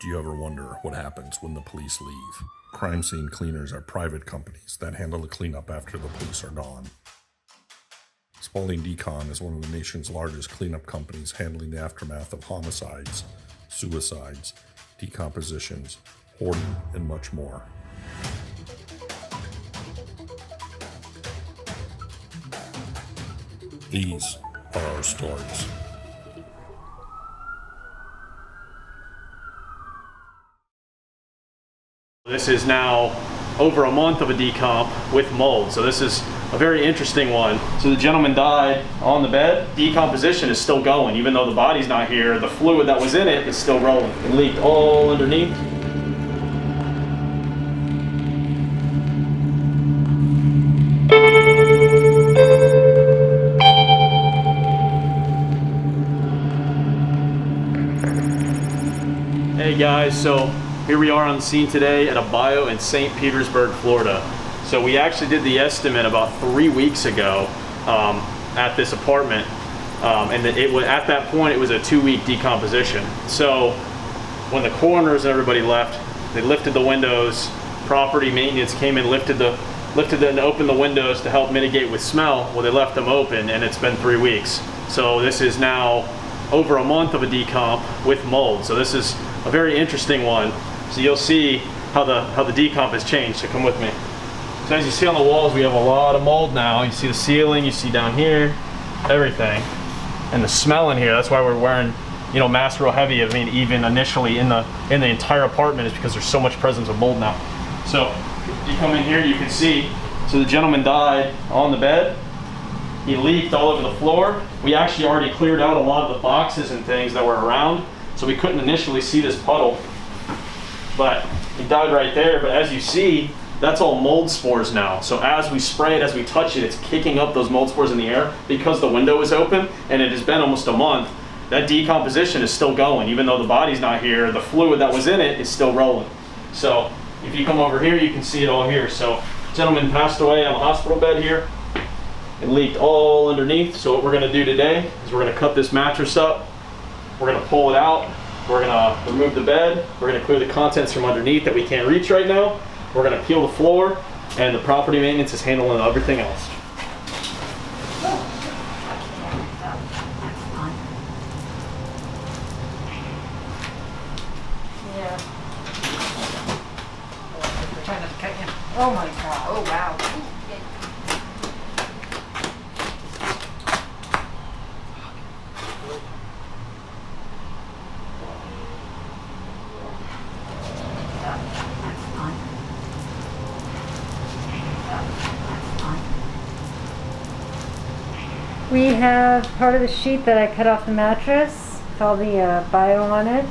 Do you ever wonder what happens when the police leave? Crime scene cleaners are private companies that handle the cleanup after the police are gone. Spaulding Decon is one of the nation's largest cleanup companies handling the aftermath of homicides, suicides, decompositions, hoarding, and much more. These are our stories. This is now over a month of a decomp with mold, so this is a very interesting one. So the gentleman died on the bed. Decomposition is still going, even though the body's not here. The fluid that was in it is still rolling. It leaked all underneath. Hey guys, so here we are on the scene today at a bio in St. Petersburg, Florida. So we actually did the estimate about 3 weeks ago at this apartment, and at that point it was a 2-week decomposition. So when the coroners and everybody left, they lifted the windows. Property maintenance came in, lifted and opened the windows to help mitigate with smell. Well, they left them open, and it's been 3 weeks. So this is now over a month of a decomp with mold. So this is a very interesting one. So you'll see how the decomp has changed, so come with me. So as you see on the walls, we have a lot of mold now. You see the ceiling, you see down here, everything. And the smell in here, that's why we're wearing, masks real heavy. I mean, even initially in the entire apartment is because there's so much presence of mold now. So if you come in here, you can see, so the gentleman died on the bed. He leaked all over the floor. We actually already cleared out a lot of the boxes and things that were around, so we couldn't initially see this puddle. But he died right there. But as you see, that's all mold spores now. So as we spray it, as we touch it, it's kicking up those mold spores in the air because the window is open, and it has been almost a month. That decomposition is still going, even though the body's not here. The fluid that was in it is still rolling. So if you come over here, you can see it all here. So gentleman passed away on the hospital bed here. It leaked all underneath. So what we're going to do today is we're going to cut this mattress up. We're going to pull it out. We're going to remove the bed. We're going to clear the contents from underneath that we can't reach right now. We're going to peel the floor, and the property maintenance is handling everything else. Yeah. They're trying to cut you. Oh my God. Oh wow. We have part of the sheet that I cut off the mattress, with all the bio on it.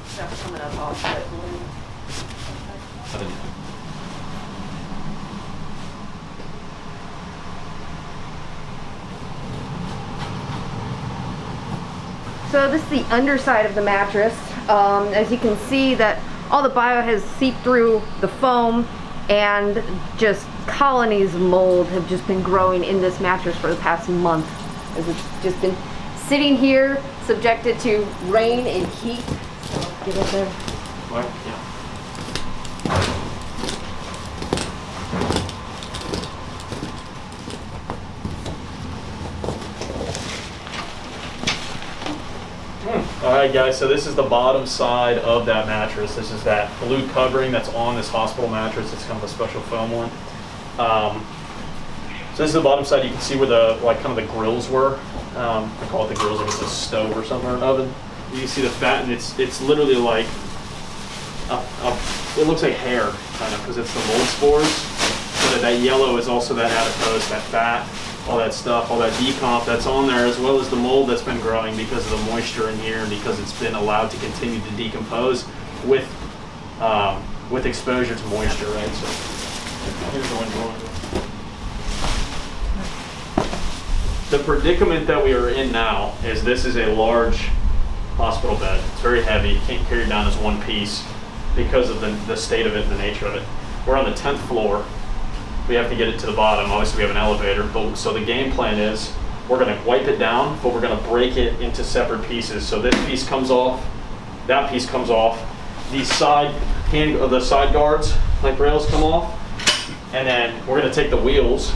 Stuff coming up off that balloon. So this is the underside of the mattress. As you can see, that all the bio has seeped through the foam, and just colonies of mold have just been growing in this mattress for the past month, as it's just been sitting here subjected to rain and heat. So get it there. Right? Yeah. Alright guys, so this is the bottom side of that mattress. This is that blue covering that's on this hospital mattress. It's kind of a special foam one. So this is the bottom side. You can see where the kind of the grills were. I call it the grills, like it's a stove or something, or an oven. You can see the fat, and it's literally like it looks like hair, kind of, because it's the mold spores. But that yellow is also that adipose, that fat, all that stuff, all that decomp that's on there, as well as the mold that's been growing because of the moisture in here and because it's been allowed to continue to decompose with exposure to moisture, right? So here's the one going. The predicament that we are in now is this is a large hospital bed. It's very heavy. You can't carry it down as one piece. because of the state of it and the nature of it. We're on the 10th floor. We have to get it to the bottom. Obviously we have an elevator, but so the game plan is we're gonna wipe it down, but we're gonna break it into separate pieces. So this piece comes off, that piece comes off, these the side guards, like rails, come off, and then we're gonna take the wheels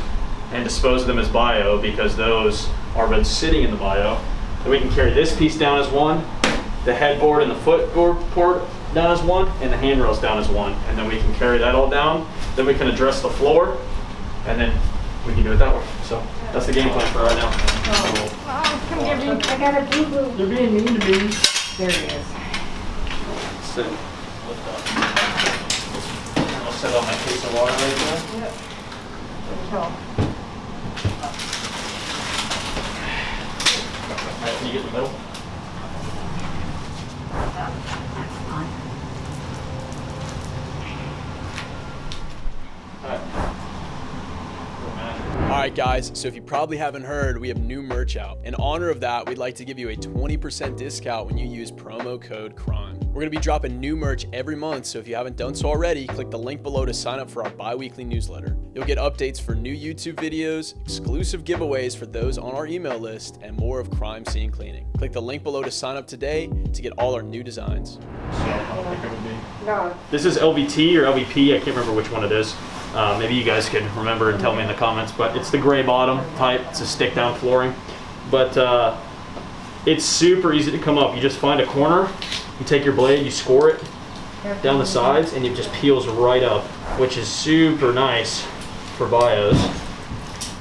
and dispose of them as bio because those are been sitting in the bio. Then we can carry this piece down as one, the headboard and the footboard down as one, and the handrails down as one. And then we can carry that all down. Then we can address the floor, and then we can do it that way. So that's the game plan for right now. Oh, come get me. I got a boo-boo. They're being mean to me. There it is. Sit. I'll set on my case of water right there. Yep. Alright, can you get in the middle? Alright guys, so if you probably haven't heard, we have new merch out. In honor of that, we'd like to give you a 20% discount when you use promo code CRIME. We're going to be dropping new merch every month, so if you haven't done so already, click the link below to sign up for our bi-weekly newsletter. You'll get updates for new YouTube videos, exclusive giveaways for those on our email list, and more of crime scene cleaning. Click the link below to sign up today to get all our new designs. So I don't think it would be. No. This is LVT or LVP, I can't remember which one it is. Maybe you guys can remember and tell me in the comments, but it's the gray bottom type. It's a stick down flooring. But it's super easy to come up. You just find a corner, you take your blade, you score it down the sides, and it just peels right up, which is super nice for bios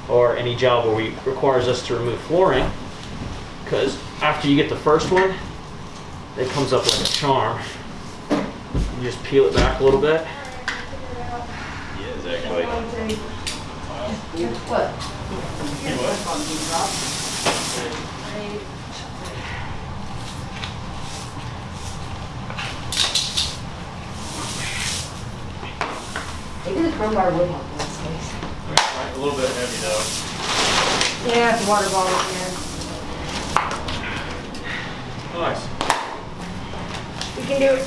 or any job where it requires us to remove flooring, because after you get the first one, it comes up like a charm. You just peel it back a little bit. Exactly. Maybe the crowbar would help in this case. A little bit heavy though. Yeah, it's a water bottle in here. Nice. We can do it.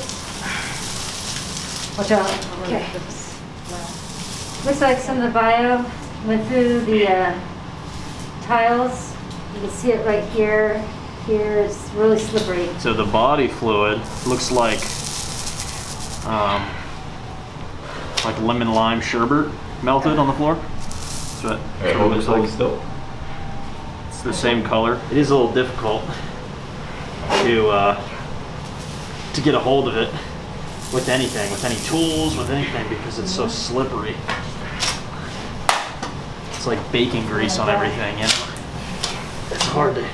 Watch out. Okay. Looks like some of the bio went through the tiles. You can see it right here. Here it's really slippery. So the body fluid looks like lemon lime sherbet melted on the floor. That's what it looks like. Still. It's the same color. It is a little difficult to get a hold of it with anything, with any tools, with anything, because it's so slippery. It's like baking grease on everything, you know? It's hard to...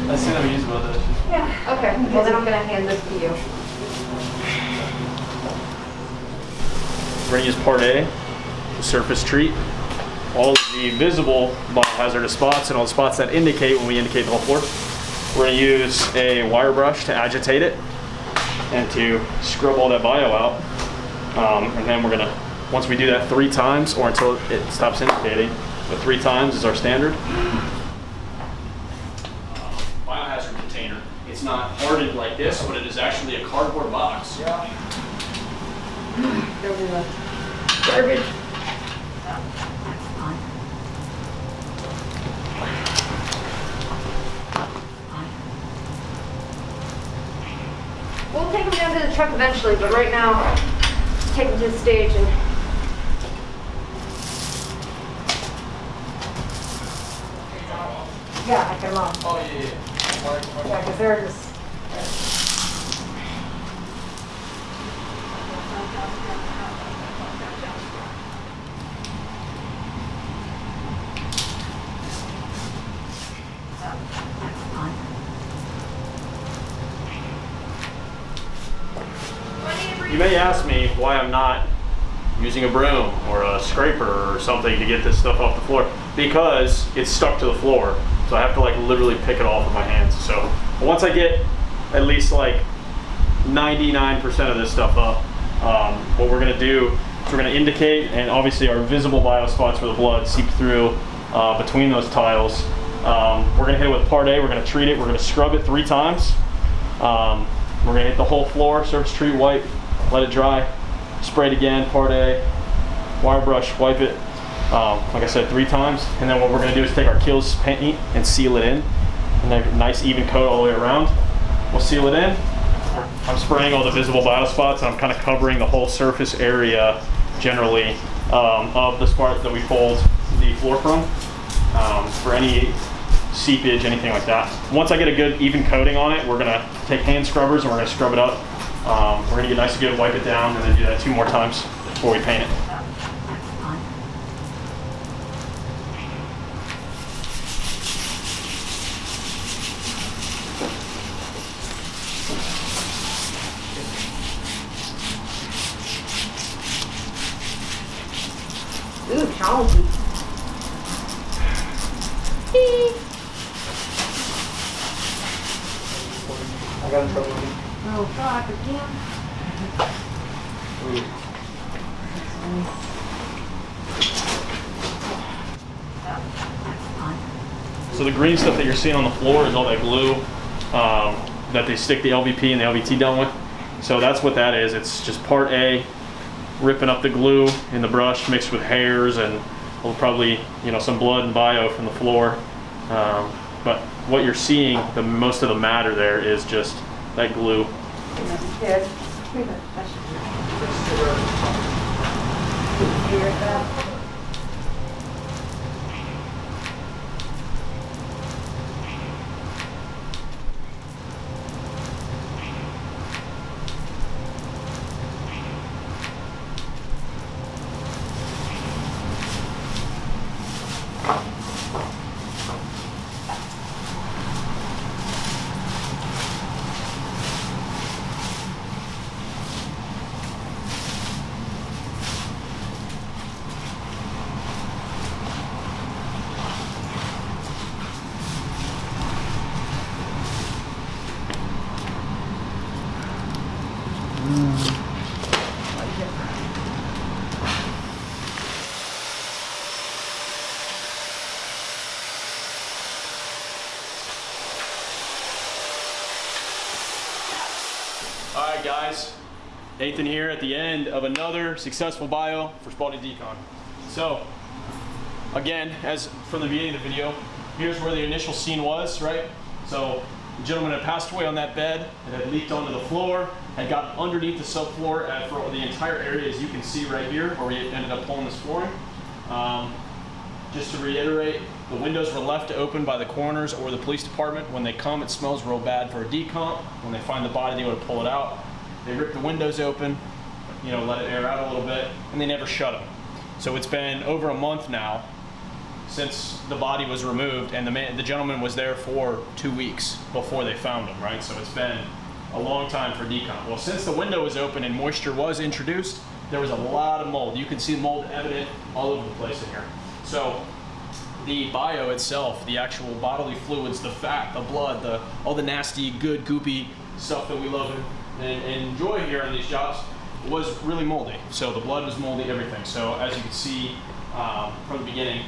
I see them use about this. Yeah. Okay, well then I'm gonna hand this to you. We're gonna use part A, the surface treat. All of the visible biohazardous spots and all the spots that indicate when we indicate the whole floor. We're gonna use a wire brush to agitate it and to scrub all that bio out. And then we're gonna, once we do that 3 times or until it stops indicating, but 3 times is our standard. Biohazard container. It's not hardened like this, but it is actually a cardboard box. Garbage. We'll take them down to the truck eventually, but right now, take them to the stage and... Yeah, I can off. Oh yeah. Yeah, because they're just. You may ask me why I'm not using a broom or a scraper or something to get this stuff off the floor, because it's stuck to the floor. So I have to like literally pick it off with my hands. So once I get at least like 99% of this stuff up, what we're gonna do is we're gonna indicate, and obviously our visible bio spots where the blood seep through between those tiles. We're gonna hit it with part A, we're gonna treat it, we're gonna scrub it 3 times. We're gonna hit the whole floor, surface treat, wipe, let it dry, spray it again, part A, wire brush, wipe it, like I said, 3 times. And then what we're gonna do is take our Kills paint and seal it in. And then a nice even coat all the way around. We'll seal it in. I'm spraying all the visible biospots, and I'm kind of covering the whole surface area generally of the spot that we pulled the floor from for any seepage, anything like that. Once I get a good even coating on it, we're gonna take hand scrubbers and we're gonna scrub it up. We're gonna get nice and good, wipe it down, and then do that 2 more times before we paint it. Ooh, challenging. I got in trouble again. Oh, God, again. So the green stuff that you're seeing on the floor is all that glue that they stick the LVP and the LVT down with. So that's what that is. It's just part A, ripping up the glue in the brush mixed with hairs and probably, you know, some blood and bio from the floor. But what you're seeing, the most of the matter there is just that glue. Good. All right, guys, Nathan here at the end of another successful bio for Spalding Decon. So, again, as from the beginning of the video, here's where the initial scene was, right? So, the gentleman had passed away on that bed, it had leaked onto the floor, had got underneath the subfloor for the entire area, as you can see right here, where we ended up pulling this flooring. Just to reiterate, the windows were left open by the coroners or the police department. When they come, it smells real bad for a decomp. When they find the body, they would pull it out. They ripped the windows open, you know, let it air out a little bit, and they never shut them. So it's been over a month now since the body was removed, and the gentleman was there for 2 weeks before they found him, right? So it's been a long time for decomp. Well, since the window was open and moisture was introduced, there was a lot of mold. You can see mold evident all over the place in here. So the bio itself, the actual bodily fluids, the fat, the blood, all the nasty, good, goopy stuff that we love and enjoy here on these jobs was really moldy. So the blood was moldy, everything. So as you can see from the beginning,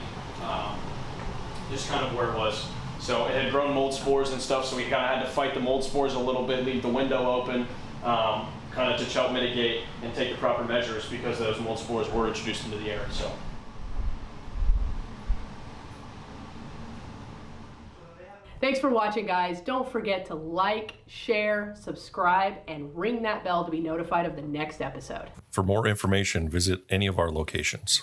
just kind of where it was. So it had grown mold spores and stuff, so we kind of had to fight the mold spores a little bit, leave the window open, kind of to help mitigate and take the proper measures because those mold spores were introduced into the air. So. Thanks for watching, guys. Don't forget to like, share, subscribe, and ring that bell to be notified of the next episode. For more information, visit any of our locations.